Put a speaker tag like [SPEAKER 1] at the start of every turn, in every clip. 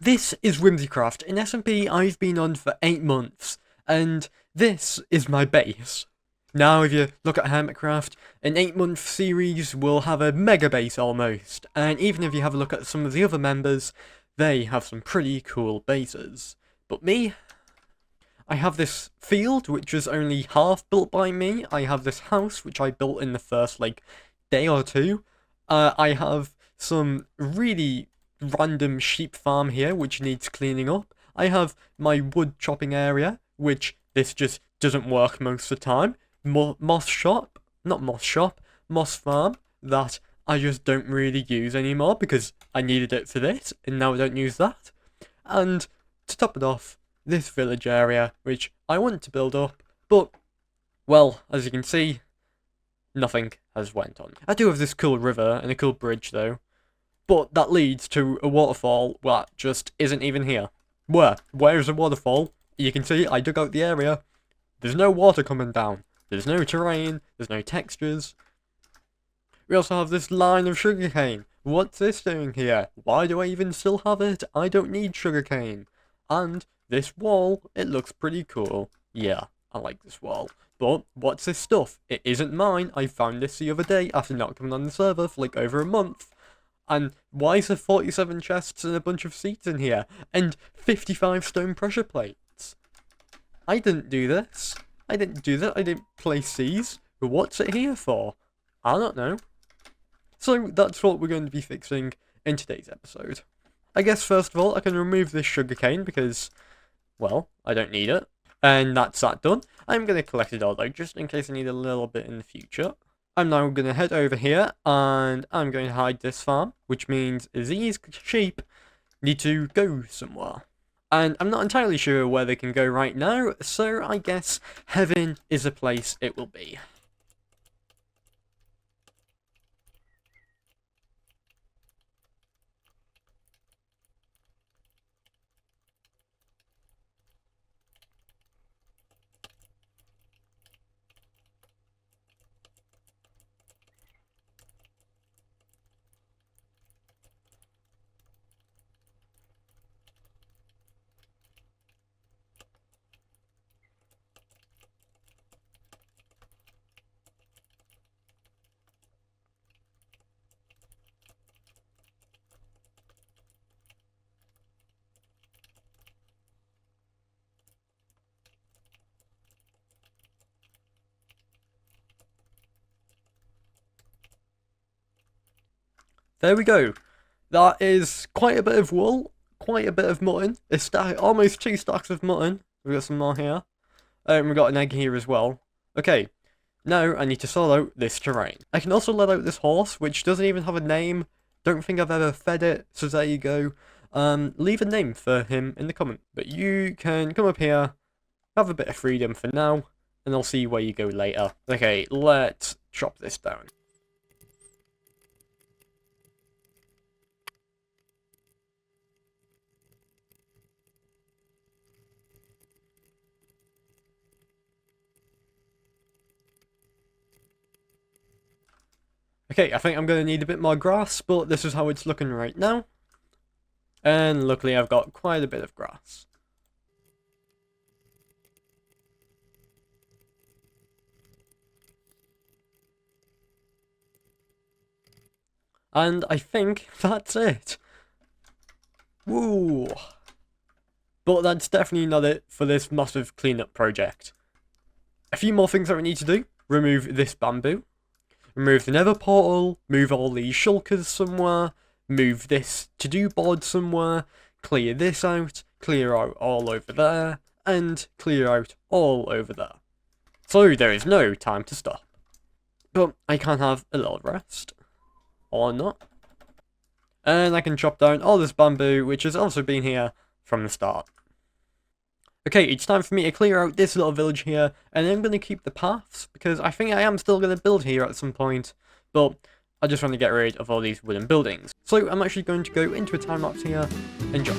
[SPEAKER 1] This is Whimsicraft, an SMP I've been on for 8 months, and this is my base. Now if you look at Hermitcraft, an 8-month series will have a mega base almost, and even if you have a look at some of the other members, they have some pretty cool bases. But me, I have this field which was only half built by me, I have this house which I built in the first day or two, I have some really random sheep farm here which needs cleaning up. I have my wood chopping area, which this just doesn't work most of the time. Moss farm that I just don't really use anymore because I needed it for this and now I don't use that. And to top it off, this village area which I want to build up, but well, as you can see, nothing has went on. I do have this cool river and a cool bridge though. But that leads to a waterfall that just isn't even here. Where's the waterfall? You can see I dug out the area. There's no water coming down. There's no terrain. There's no textures. We also have this line of sugarcane. What's this doing here? Why do I even still have it? I don't need sugarcane. And this wall, it looks pretty cool. Yeah, I like this wall. But what's this stuff? It isn't mine. I found this the other day after not coming on the server for over a month. And why is there 47 chests and a bunch of seats in here? And 55 stone pressure plates? I didn't do this. I didn't do that. I didn't place these. But what's it here for? I don't know. So that's what we're going to be fixing in today's episode. I guess first of all, I can remove this sugarcane because, well, I don't need it. And that's that done. I'm going to collect it all though, just in case I need a little bit in the future. I'm now going to head over here and I'm going to hide this farm, which means these sheep need to go somewhere. And I'm not entirely sure where they can go right now, so I guess heaven is a place it will be. There we go. That is quite a bit of wool, quite a bit of mutton. Almost 2 stacks of mutton. We've got some more here. We've got an egg here as well. Okay, now I need to sort out this terrain. I can also let out this horse, which doesn't even have a name. Don't think I've ever fed it, so there you go. Leave a name for him in the comment. But you can come up here, have a bit of freedom for now, and I'll see where you go later. Okay, let's chop this down. Okay, I think I'm going to need a bit more grass, but this is how it's looking right now. And luckily I've got quite a bit of grass. And I think that's it. Woo! But that's definitely not it for this massive cleanup project. A few more things that we need to do. Remove this bamboo. Remove the nether portal, move all these shulkers somewhere, move this to-do board somewhere, clear this out, clear out all over there, and clear out all over there. So there is no time to stop. But I can have a little rest. Or not. And I can chop down all this bamboo, which has also been here from the start. Okay, it's time for me to clear out this little village here, and I'm going to keep the paths, because I think I am still going to build here at some point, but I just want to get rid of all these wooden buildings. So I'm actually going to go into a time lapse here, and jump.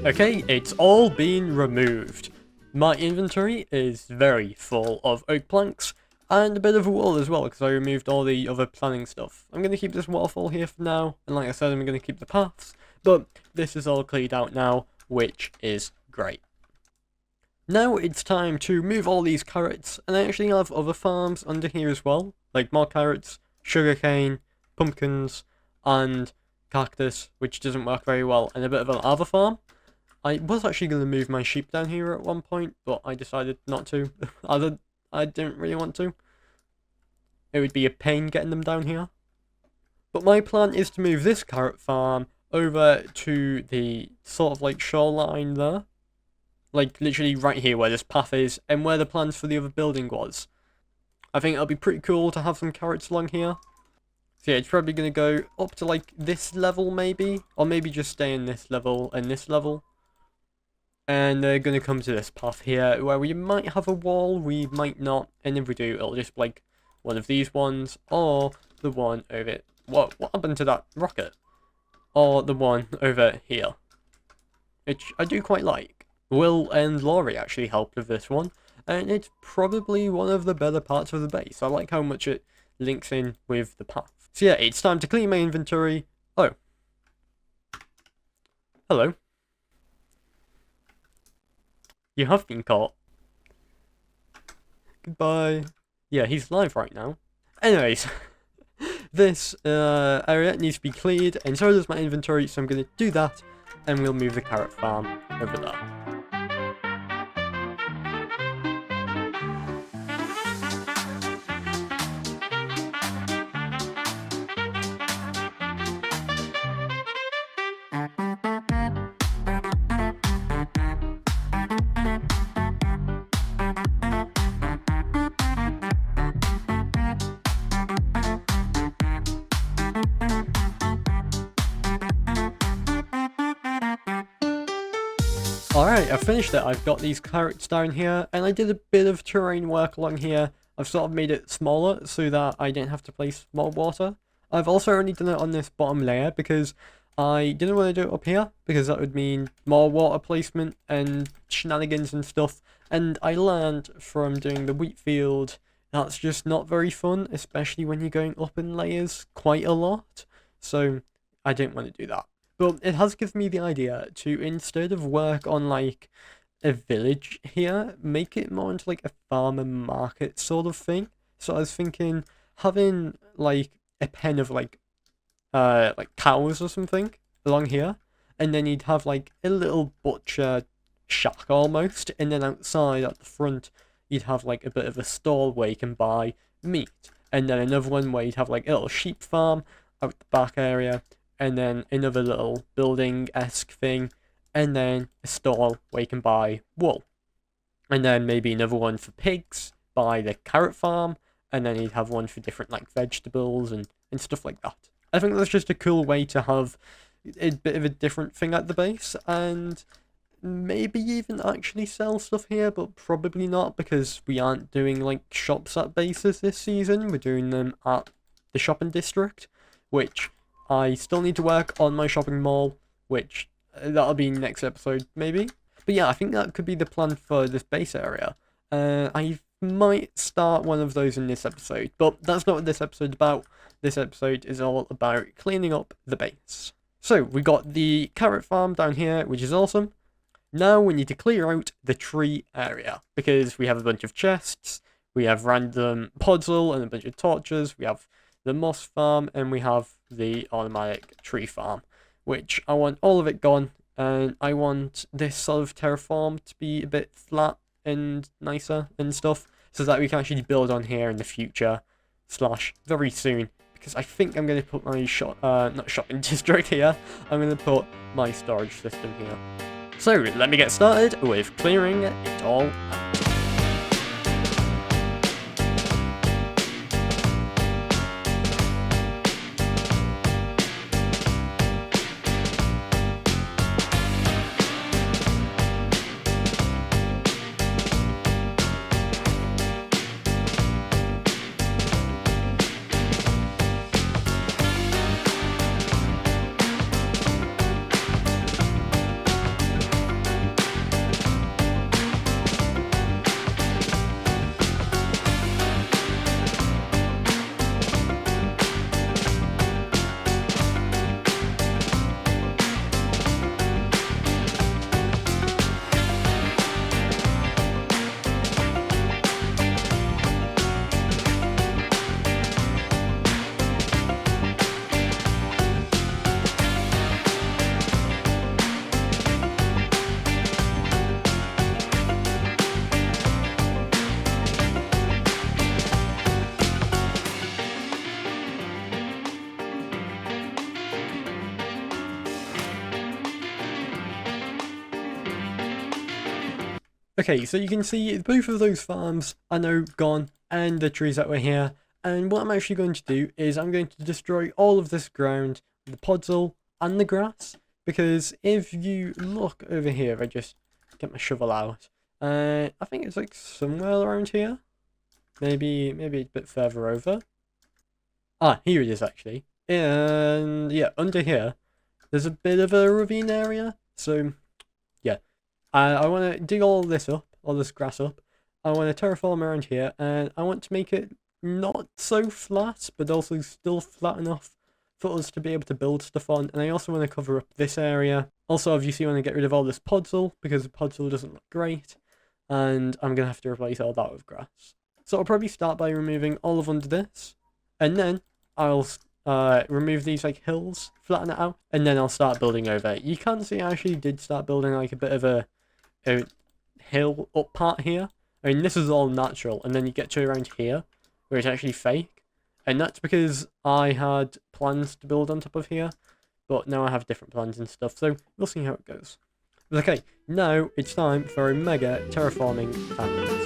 [SPEAKER 1] Okay, it's all been removed. My inventory is very full of oak planks and a bit of wool as well because I removed all the other planning stuff. I'm going to keep this waterfall here for now, and like I said, I'm going to keep the paths, but this is all cleared out now, which is great. Now it's time to move all these carrots, and I actually have other farms under here as well, like more carrots, sugarcane, pumpkins, and cactus, which doesn't work very well, and a bit of an lava farm. I was actually going to move my sheep down here at one point, but I decided not to. I didn't really want to. It would be a pain getting them down here. But my plan is to move this carrot farm over to the sort of like shoreline there. Like literally right here where this path is and where the plans for the other building was. I think it'll be pretty cool to have some carrots along here. So yeah, it's probably going to go up to like this level maybe. Or maybe just stay in this level and this level. And they're going to come to this path here where we might have a wall, we might not. And if we do, it'll just be like one of these ones or the one over it. What happened to that rocket? Or the one over here. Which I do quite like. Will and Laurie actually helped with this one. And it's probably one of the better parts of the base. I like how much it links in with the path. So yeah, it's time to clean my inventory. Oh. Hello. You have been caught. Goodbye. Yeah, he's live right now. Anyways, this area needs to be cleared, and so does my inventory, so I'm going to do that, and we'll move the carrot farm over there. Alright, I've finished it. I've got these carrots down here, and I did a bit of terrain work along here. I've sort of made it smaller so that I didn't have to place more water. I've also only done it on this bottom layer because I didn't want to do it up here, because that would mean more water placement and shenanigans and stuff. And I learned from doing the wheat field, that's just not very fun, especially when you're going up in layers quite a lot. So I didn't want to do that. But it has given me the idea to, instead of work on like a village here, make it more into like a farm and market sort of thing. So I was thinking having like a pen of like cows or something along here, and then you'd have like a little butcher shack almost, and then outside at the front you'd have like a bit of a stall where you can buy meat, and then another one where you'd have like a little sheep farm out the back area, and then another little building-esque thing, and then a stall where you can buy wool. And then maybe another one for pigs by the carrot farm, and then you'd have one for different like vegetables and stuff like that. I think that's just a cool way to have a bit of a different thing at the base, and maybe even actually sell stuff here, but probably not, because we aren't doing like shops at bases this season. We're doing them at the shopping district, which I still need to work on my shopping mall, which that'll be next episode, maybe. But yeah, I think that could be the plan for this base area. I might start one of those in this episode, but that's not what this episode's about. This episode is all about cleaning up the base. So, we got the carrot farm down here, which is awesome. Now we need to clear out the tree area, because we have a bunch of chests, we have random podzol and a bunch of torches, we have the moss farm, and we have the automatic tree farm, which I want all of it gone, and I want this sort of terraform to be a bit flat and nicer and stuff, so that we can actually build on here in the future, / very soon, because I think I'm going to put my not shopping district here, I'm going to put my storage system here. So let me get started with clearing it all out. Okay, so you can see both of those farms are now gone, and the trees that were here. And what I'm actually going to do is I'm going to destroy all of this ground, the podzol and the grass, because if you look over here, if I just get my shovel out, I think it's like somewhere around here. Maybe a bit further over. Ah, here it is actually. And yeah, under here, there's a bit of a ravine area. So yeah, I want to dig all this up, all this grass up. I want to terraform around here, and I want to make it not so flat, but also still flat enough for us to be able to build stuff on. And I also want to cover up this area. Also, obviously, I want to get rid of all this podzol, because the podzol doesn't look great. And I'm going to have to replace all that with grass. So I'll probably start by removing all of under this, and then I'll remove these like hills, flatten it out, and then I'll start building over. You can see I actually did start building like a bit of a hill up part here. I mean, this is all natural, and then you get to around here, where it's actually fake, and that's because I had plans to build on top of here, but now I have different plans and stuff, so we'll see how it goes. Okay, now it's time for a mega terraforming time.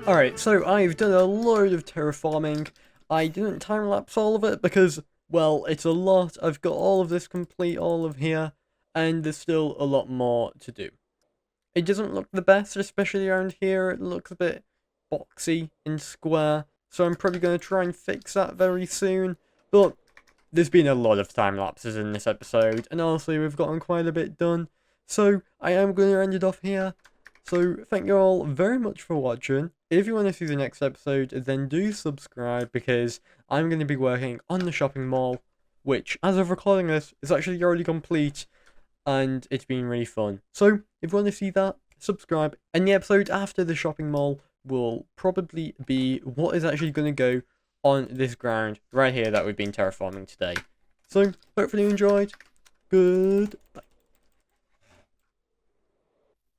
[SPEAKER 1] Alright, so I've done a load of terraforming. I didn't time-lapse all of it because, well, it's a lot. I've got all of this complete, all of here, and there's still a lot more to do. It doesn't look the best, especially around here. It looks a bit boxy and square, so I'm probably going to try and fix that very soon. But there's been a lot of time-lapses in this episode, and honestly, we've gotten quite a bit done. So I am going to end it off here. So thank you all very much for watching. If you want to see the next episode, then do subscribe, because I'm going to be working on the shopping mall, which, as of recording this, is actually already complete, and it's been really fun. So if you want to see that, subscribe. And the episode after the shopping mall will probably be what is actually going to go on this ground right here that we've been terraforming today. So hopefully you enjoyed. Goodbye.